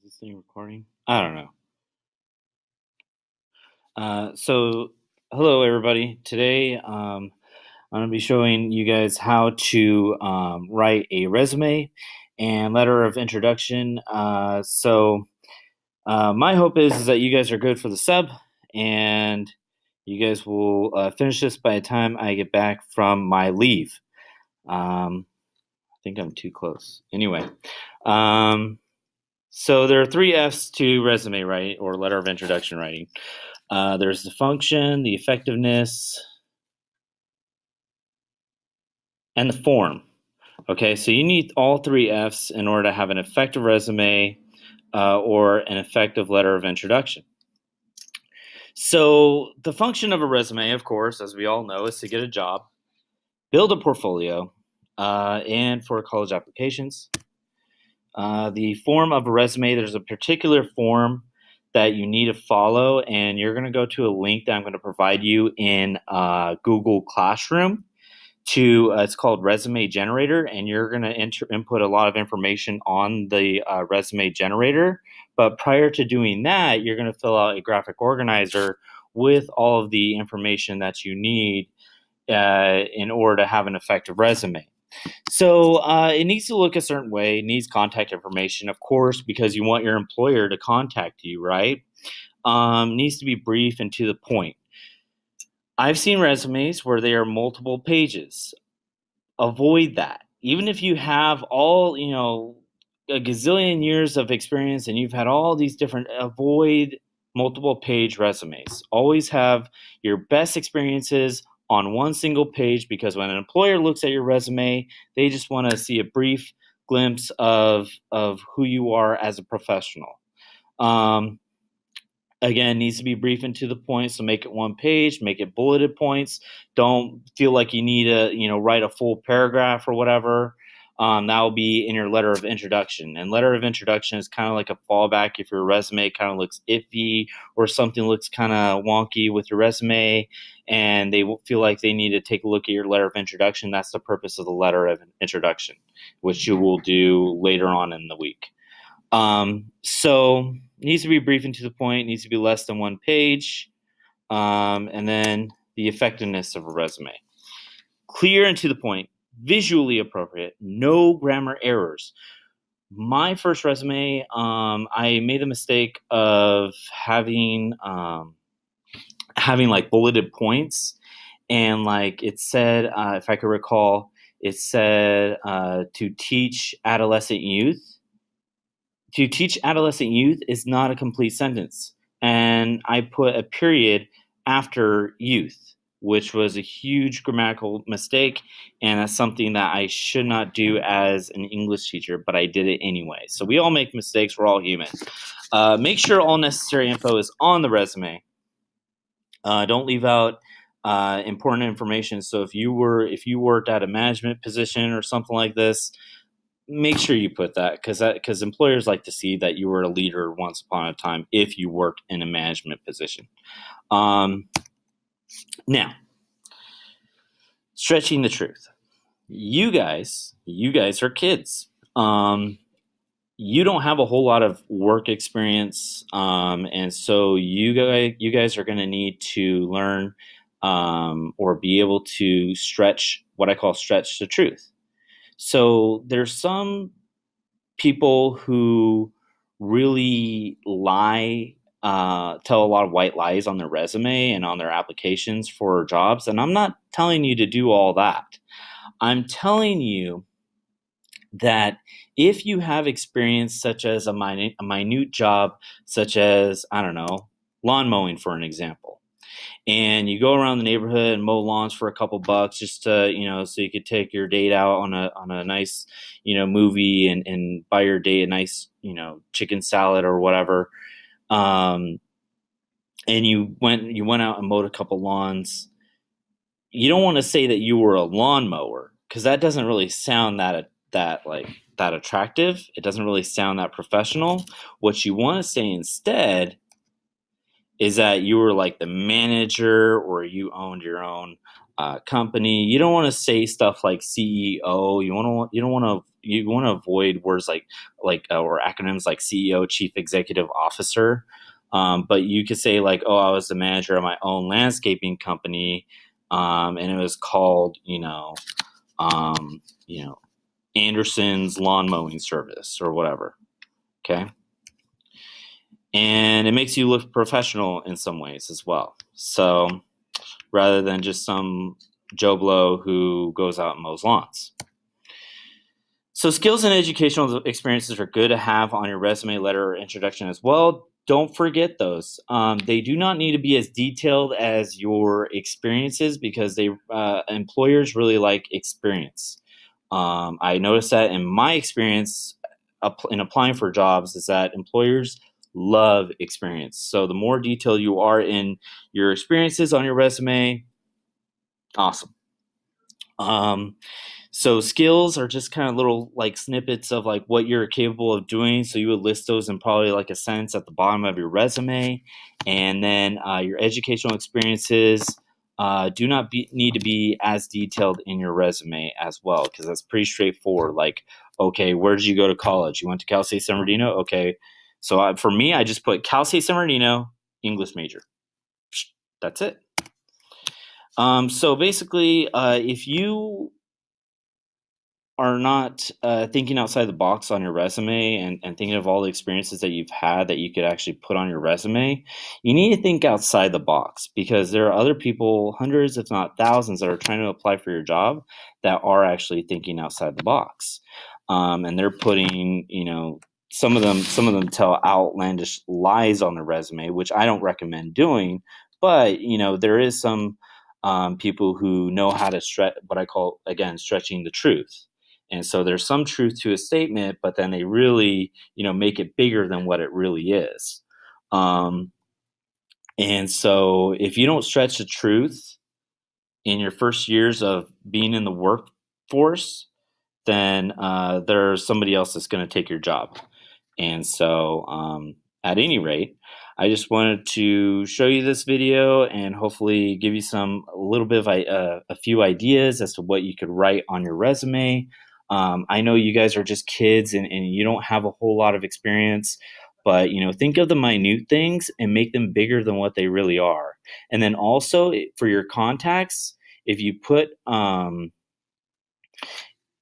Is this thing recording? I don't know. So, hello everybody. Today, I'm going to be showing you guys how to write a resume and letter of introduction. My hope is that you guys are good for the sub, and you guys will finish this by the time I get back from my leave. I think I'm too close. Anyway, so there are 3 F's to resume writing or letter of introduction writing. There's the function, the effectiveness, and the form. Okay, so you need all 3 F's in order to have an effective resume or an effective letter of introduction. So the function of a resume, of course, as we all know, is to get a job, build a portfolio, and for college applications. The form of a resume, there's a particular form that you need to follow, and you're going to go to a link that I'm going to provide you in Google Classroom. It's called Resume Generator, and you're going to input a lot of information on the resume generator. But prior to doing that, you're going to fill out a graphic organizer with all of the information that you need in order to have an effective resume. So it needs to look a certain way. It needs contact information, of course, because you want your employer to contact you, right? Needs to be brief and to the point. I've seen resumes where they are multiple pages. Avoid that. Even if you have all, a gazillion years of experience and you've had all these avoid multiple page resumes. Always have your best experiences on one single page, because when an employer looks at your resume, they just want to see a brief glimpse of who you are as a professional. Again, needs to be brief and to the point, so make it one page, make it bulleted points. Don't feel like you need to, write a full paragraph or whatever. That will be in your letter of introduction. And letter of introduction is kind of like a fallback if your resume kind of looks iffy or something looks kind of wonky with your resume, and they feel like they need to take a look at your letter of introduction. That's the purpose of the letter of introduction, which you will do later on in the week. So needs to be brief and to the point, needs to be less than one page. And then the effectiveness of a resume. Clear and to the point, visually appropriate, no grammar errors. My first resume, I made the mistake of having like bulleted points, and like it said, if I could recall, it said to teach adolescent youth. To teach adolescent youth is not a complete sentence. And I put a period after youth, which was a huge grammatical mistake. And that's something that I should not do as an English teacher, but I did it anyway. So we all make mistakes. We're all human. Make sure all necessary info is on the resume. Don't leave out important information. So if you worked at a management position or something like this, make sure you put that, because employers like to see that you were a leader once upon a time if you worked in a management position. Now, stretching the truth. You guys are kids. You don't have a whole lot of work experience, and so you guys are going to need to learn or be able to stretch what I call stretch the truth. So there's some people who really lie, tell a lot of white lies on their resume and on their applications for jobs. And I'm not telling you to do all that. I'm telling you that if you have experience such as a minute job, such as, I don't know, lawn mowing, for an example, and you go around the neighborhood and mow lawns for a couple bucks just to, so you could take your date out on a nice, movie and buy your date a nice, chicken salad or whatever. And you went out and mowed a couple lawns. You don't want to say that you were a lawnmower, because that doesn't really sound that attractive. It doesn't really sound that professional. What you want to say instead is that you were like the manager, or you owned your own company. You don't want to say stuff like CEO. You want to avoid words or acronyms like CEO, Chief Executive Officer. But you could say like, oh, I was the manager of my own landscaping company, and it was called, Anderson's Lawn Mowing Service or whatever. Okay. And it makes you look professional in some ways as well. So rather than just some Joe Blow who goes out and mows lawns. So skills and educational experiences are good to have on your resume, letter, or introduction as well. Don't forget those. They do not need to be as detailed as your experiences because employers really like experience. I noticed that in my experience in applying for jobs is that employers love experience. So the more detailed you are in your experiences on your resume, awesome. So skills are just kind of little like snippets of like what you're capable of doing. So you would list those in probably like a sentence at the bottom of your resume. And then your educational experiences do not need to be as detailed in your resume as well, because that's pretty straightforward. Like, okay, where did you go to college? You went to Cal State San Bernardino? Okay. So for me, I just put Cal State San Bernardino, English major. That's it. So basically, if you are not thinking outside the box on your resume and thinking of all the experiences that you've had that you could actually put on your resume, you need to think outside the box, because there are other people, hundreds if not thousands, that are trying to apply for your job that are actually thinking outside the box. And they're putting, some of them tell outlandish lies on the resume, which I don't recommend doing. But, there is some people who know how to stretch, what I call, again, stretching the truth. And so there's some truth to a statement, but then they really, make it bigger than what it really is. And so if you don't stretch the truth in your first years of being in the workforce, then there's somebody else that's going to take your job. And so at any rate, I just wanted to show you this video and hopefully give you a little bit of a few ideas as to what you could write on your resume. I know you guys are just kids and you don't have a whole lot of experience, but think of the minute things and make them bigger than what they really are. And then also for your contacts, if you put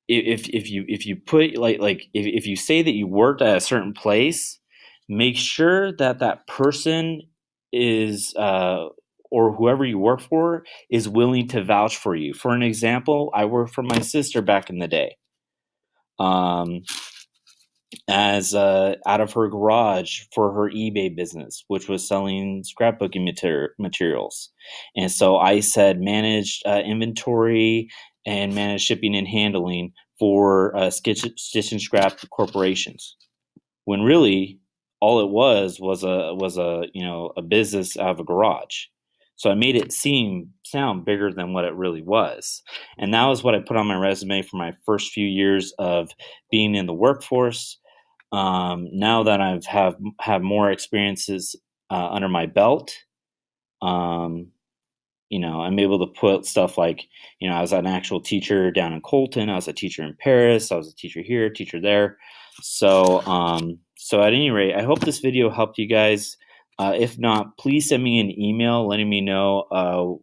if you put if you say that you worked at a certain place, make sure that person is or whoever you work for is willing to vouch for you. For an example, I worked for my sister back in the day. As out of her garage for her eBay business, which was selling scrapbooking materials. And so I said managed inventory and managed shipping and handling for Stitch and Scrap corporations, when really all it was a business out of a garage. So I made it sound bigger than what it really was. And that was what I put on my resume for my first few years of being in the workforce. Now that I've have more experiences under my belt, I'm able to put stuff like, I was an actual teacher down in Colton. I was a teacher in Paris. I was a teacher here, teacher there. So at any rate, I hope this video helped you guys. If not, please send me an email letting me know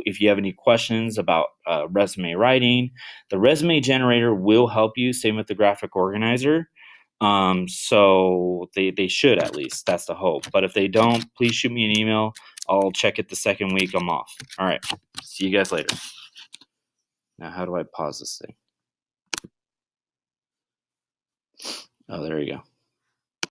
if you have any questions about resume writing. The resume generator will help you, same with the graphic organizer. So they should, at least. That's the hope. But if they don't, please shoot me an email. I'll check it the second week I'm off. All right. See you guys later. Now, how do I pause this thing? Oh, there you go.